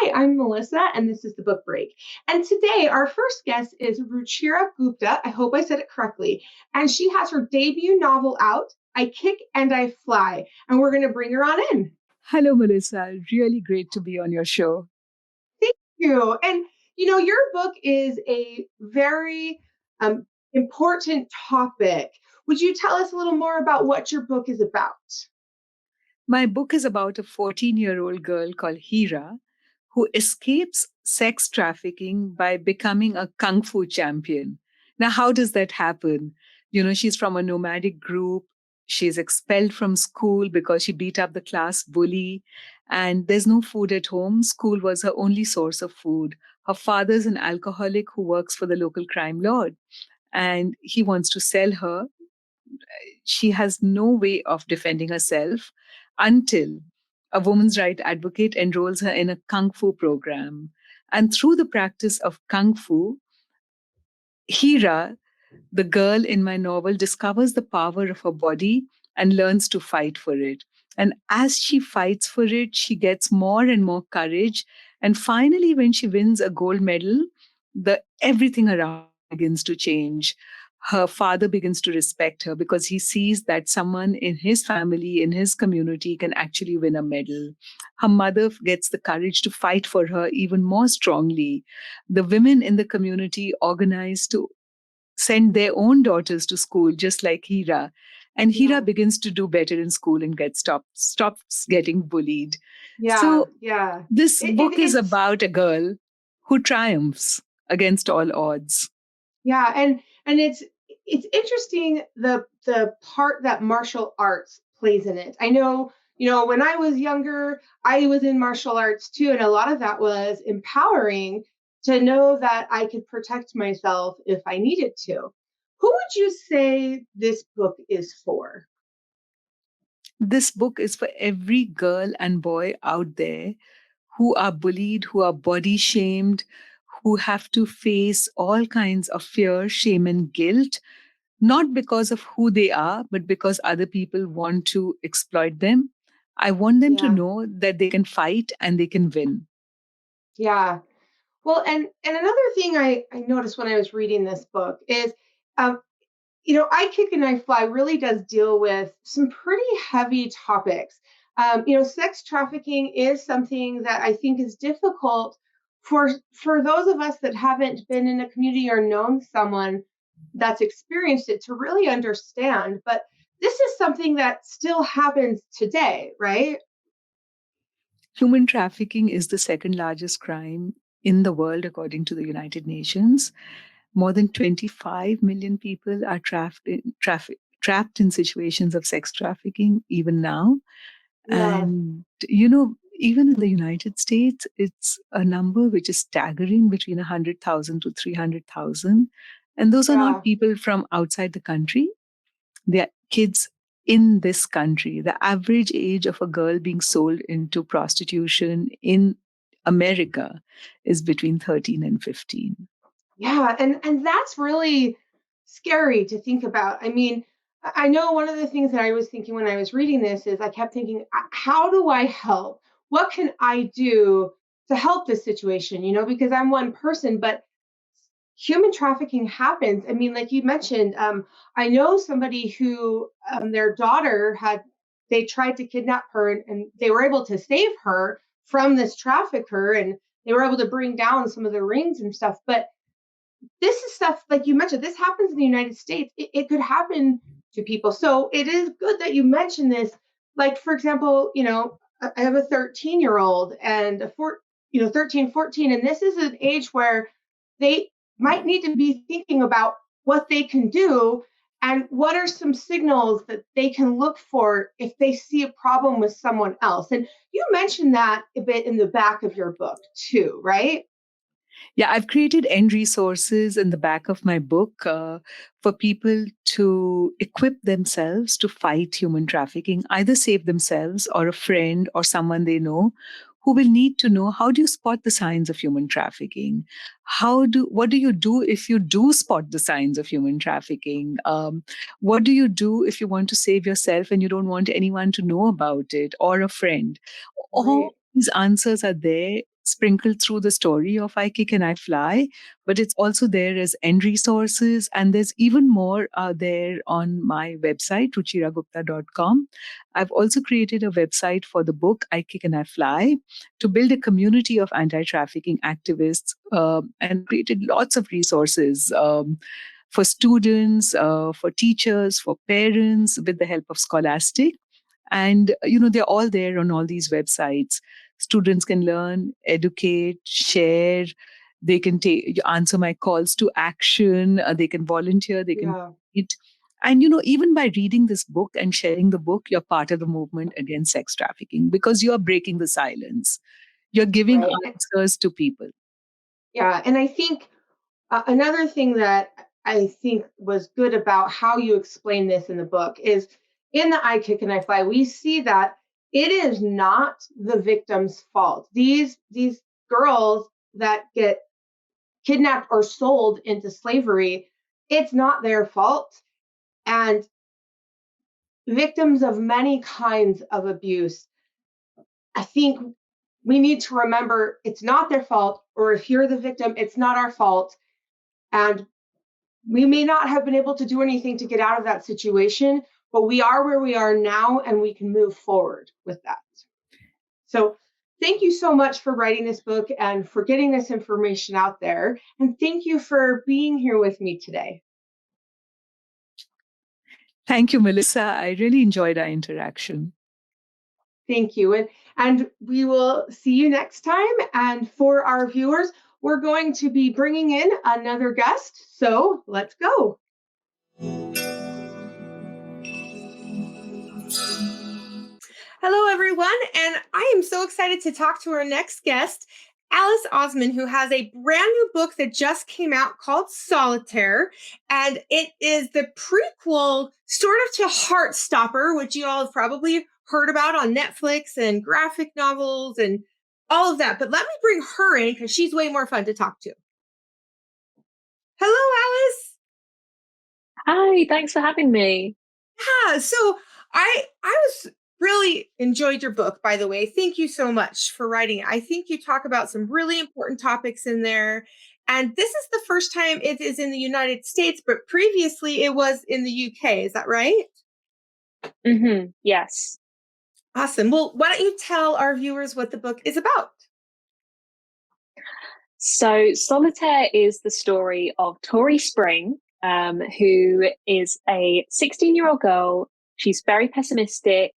Hi, I'm Melissa, and this is the Book Break. And today, our first guest is Ruchira Gupta. I hope I said it correctly. And she has her debut novel out, I Kick and I Fly. And we're going to bring her on in. Hello, Melissa. Really great to be on your show. Thank you. And, your book is a very important topic. Would you tell us a little more about what your book is about? My book is about a 14-year-old girl called Hira who escapes sex trafficking by becoming a kung fu champion. Now, how does that happen? She's from a nomadic group. She's expelled from school because she beat up the class bully, and there's no food at home. School was her only source of food. Her father's an alcoholic who works for the local crime lord, and he wants to sell her. She has no way of defending herself until a women's right advocate enrolls her in a kung fu program. And through the practice of kung fu, Hira, the girl in my novel, discovers the power of her body and learns to fight for it. And as she fights for it, she gets more and more courage. And finally, when she wins a gold medal, the everything around begins to change. Her father begins to respect her because he sees that someone in his family, in his community, can actually win a medal. Her mother gets the courage to fight for her even more strongly. The women in the community organize to send their own daughters to school, just like Hira. And Hira Yeah, begins to do better in school and stops getting bullied. yeah, So yeah. this It, book it, is it's about a girl who triumphs against all odds. Yeah, and it's interesting the part that martial arts plays in it. I know, when I was younger, I was in martial arts too, and a lot of that was empowering to know that I could protect myself if I needed to. Who would you say this book is for? This book is for every girl and boy out there who are bullied, who are body shamed, who have to face all kinds of fear, shame, and guilt, not because of who they are, but because other people want to exploit them. I want them to Yeah, know that they can fight and they can win. yeah. Well, and another thing I noticed when I was reading this book is um, I Kick and I Fly really does deal with some pretty heavy topics. Sex trafficking is something that I think is difficult for those of us that haven't been in a community or known someone that's experienced it to really understand. But this is something that still happens today, right? Human trafficking is the second largest crime in the world, according to the United Nations. More than 25 million people are trapped in situations of sex trafficking even now. Yeah, And, even in the United States, it's a number which is staggering, between 100,000 to 300,000. And those are not yeah. people from outside the country. They are kids in this country. The average age of a girl being sold into prostitution in America is between 13 and 15. Yeah, and that's really scary to think about. I mean, I know one of the things that I was thinking when I was reading this is I kept thinking, how do I help? What can I do to help this situation? Because I'm one person, but human trafficking happens. I mean, like you mentioned, I know somebody who their daughter had, they tried to kidnap her and they were able to save her from this trafficker and they were able to bring down some of the rings and stuff. But this is stuff like you mentioned, this happens in the United States. It could happen to people. So it is good that you mentioned this. Like, for example, I have a 13-year-old and a 13, 14, and this is an age where they might need to be thinking about what they can do and what are some signals that they can look for if they see a problem with someone else. And you mentioned that a bit in the back of your book too, right? Yeah, I've created end resources in the back of my book for people to equip themselves to fight human trafficking, either save themselves or a friend or someone they know who will need to know, how do you spot the signs of human trafficking? What do you do if you do spot the signs of human trafficking? What do you do if you want to save yourself and you don't want anyone to know about it, or a friend? All Right. these answers are there sprinkled through the story of I Kick and I Fly, but it's also there as end resources. And there's even more there on my website, ruchiragupta.com. I've also created a website for the book I Kick and I Fly to build a community of anti-trafficking activists, and created lots of resources for students, for teachers, for parents, with the help of Scholastic. And, they're all there on all these websites. Students can learn, educate, share. They can answer my calls to action. They can volunteer. They can meet. And, even by reading this book and sharing the book, you're part of the movement against sex trafficking because you're breaking the silence. You're giving answers to people. Yeah. And I think another thing that I think was good about how you explain this in the book is in the I Kick and I Fly, we see that it is not the victim's fault. These girls that get kidnapped or sold into slavery, it's not their fault. And victims of many kinds of abuse, I think we need to remember it's not their fault, or if you're the victim, it's not our fault. And we may not have been able to do anything to get out of that situation, but we are where we are now and we can move forward with that. So thank you so much for writing this book and for getting this information out there. And thank you for being here with me today. Thank you, Melissa. I really enjoyed our interaction. Thank you. And we will see you next time. And for our viewers, we're going to be bringing in another guest. So let's go. Hello, everyone. And I am so excited to talk to our next guest, Alice Oseman, who has a brand new book that just came out called Solitaire. And it is the prequel sort of to Heartstopper, which you all have probably heard about on Netflix and graphic novels and all of that. But let me bring her in because she's way more fun to talk to. Hello, Alice. Hi, thanks for having me. Yeah, so I was really enjoyed your book, by the way. Thank you so much for writing it. I think you talk about some really important topics in there. And this is the first time it is in the United States, but previously it was in the UK. Is that right? Mm-hmm. Yes. Awesome. Well, why don't you tell our viewers what the book is about? So Solitaire is the story of Tori Spring, who is a 16-year-old girl. She's very pessimistic.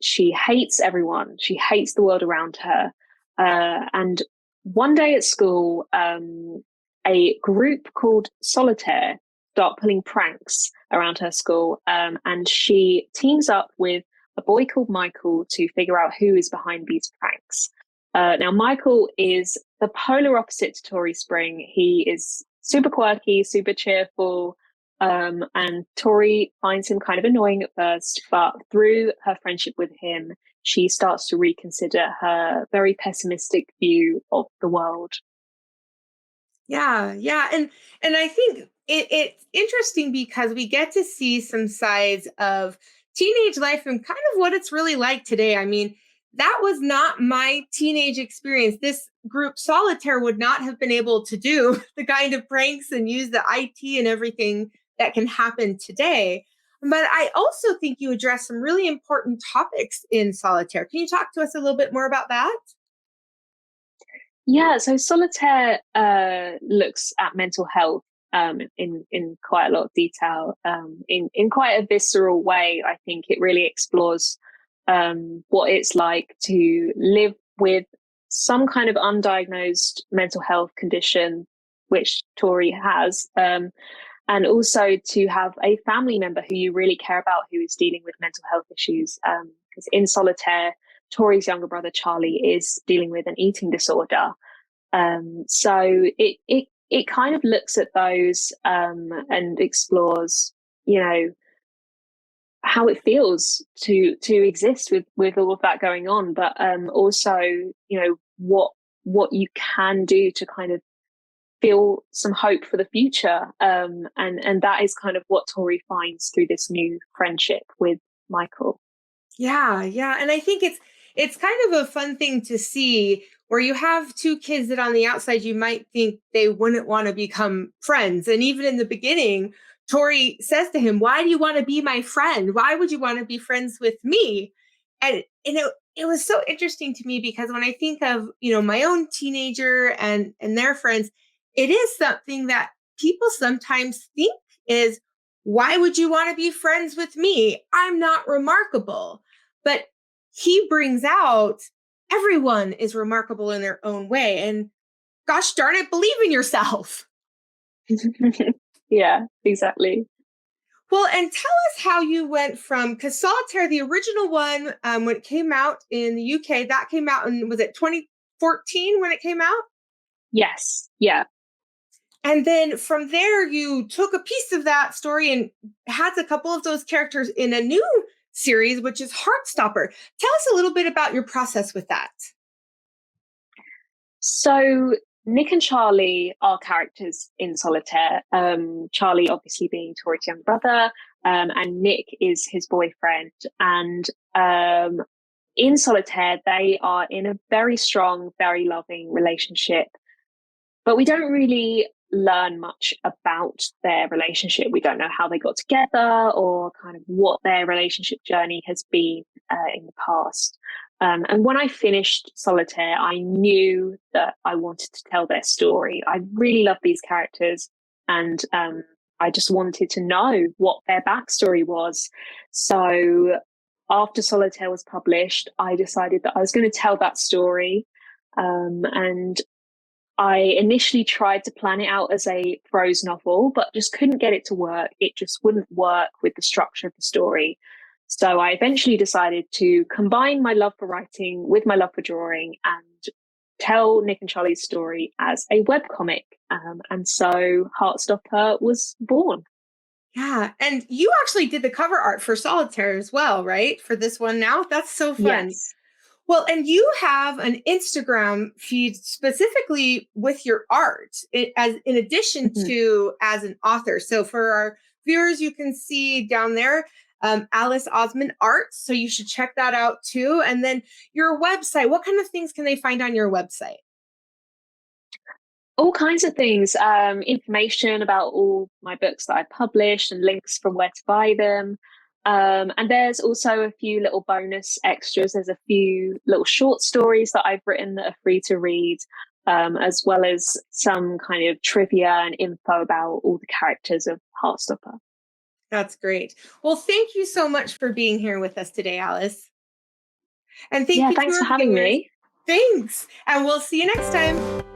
She hates everyone. She hates the world around her. And one day at school, a group called Solitaire start pulling pranks around her school. And she teams up with a boy called Michael to figure out who is behind these pranks. Now, Michael is the polar opposite to Tori Spring. He is super quirky, super cheerful, and Tori finds him kind of annoying at first, but through her friendship with him, she starts to reconsider her very pessimistic view of the world. Yeah. And I think it's interesting because we get to see some sides of teenage life and kind of what it's really like today. I mean, that was not my teenage experience. This group Solitaire would not have been able to do the kind of pranks and use the IT and everything that can happen today. But I also think you address some really important topics in Solitaire. Can you talk to us a little bit more about that? Yeah, so Solitaire looks at mental health in quite a lot of detail, in quite a visceral way. I think it really explores what it's like to live with some kind of undiagnosed mental health condition, which Tori has, and also to have a family member who you really care about who is dealing with mental health issues. Because in Solitaire, Tori's younger brother Charlie is dealing with an eating disorder. So it kind of looks at those and explores, how it feels to exist with all of that going on, but also what you can do to kind of feel some hope for the future, and that is kind of what Tori finds through this new friendship with Michael. Yeah, and I think it's kind of a fun thing to see where you have two kids that on the outside, you might think they wouldn't want to become friends. And even in the beginning, Tori says to him, why do you want to be my friend? Why would you want to be friends with me? And it was so interesting to me because when I think of, my own teenager and their friends, it is something that people sometimes think is, why would you want to be friends with me? I'm not remarkable. But he brings out everyone is remarkable in their own way. And gosh darn it, believe in yourself. Yeah, exactly. Well, and tell us how you went from, because Solitaire, the original one, when it came out in the UK, that came out in, was it 2014 when it came out? Yes. Yeah. And then from there, you took a piece of that story and had a couple of those characters in a new series, which is Heartstopper. Tell us a little bit about your process with that. So Nick and Charlie are characters in Solitaire. Charlie obviously being Tori's young brother, and Nick is his boyfriend. And in Solitaire, they are in a very strong, very loving relationship. But we don't really learn much about their relationship. We don't know how they got together or kind of what their relationship journey has been in the past. And when I finished Solitaire, I knew that I wanted to tell their story. I really love these characters, and I just wanted to know what their backstory was. So after Solitaire was published, I decided that I was going to tell that story. And I initially tried to plan it out as a prose novel, but just couldn't get it to work. It just wouldn't work with the structure of the story. So I eventually decided to combine my love for writing with my love for drawing and tell Nick and Charlie's story as a webcomic. And so Heartstopper was born. Yeah. And you actually did the cover art for Solitaire as well, right? For this one now? That's so fun. Yes. Well, and you have an Instagram feed specifically with your art, as in addition to as an author. So for our viewers, you can see down there, Alice Oseman Art. So you should check that out too. And then your website, what kind of things can they find on your website? All kinds of things, information about all my books that I published and links from where to buy them. And there's also a few little bonus extras. There's a few little short stories that I've written that are free to read, as well as some kind of trivia and info about all the characters of Heartstopper. That's great. Well, thank you so much for being here with us today, Alice. And thank you thanks to for having viewers. me. Thanks. And we'll see you next time.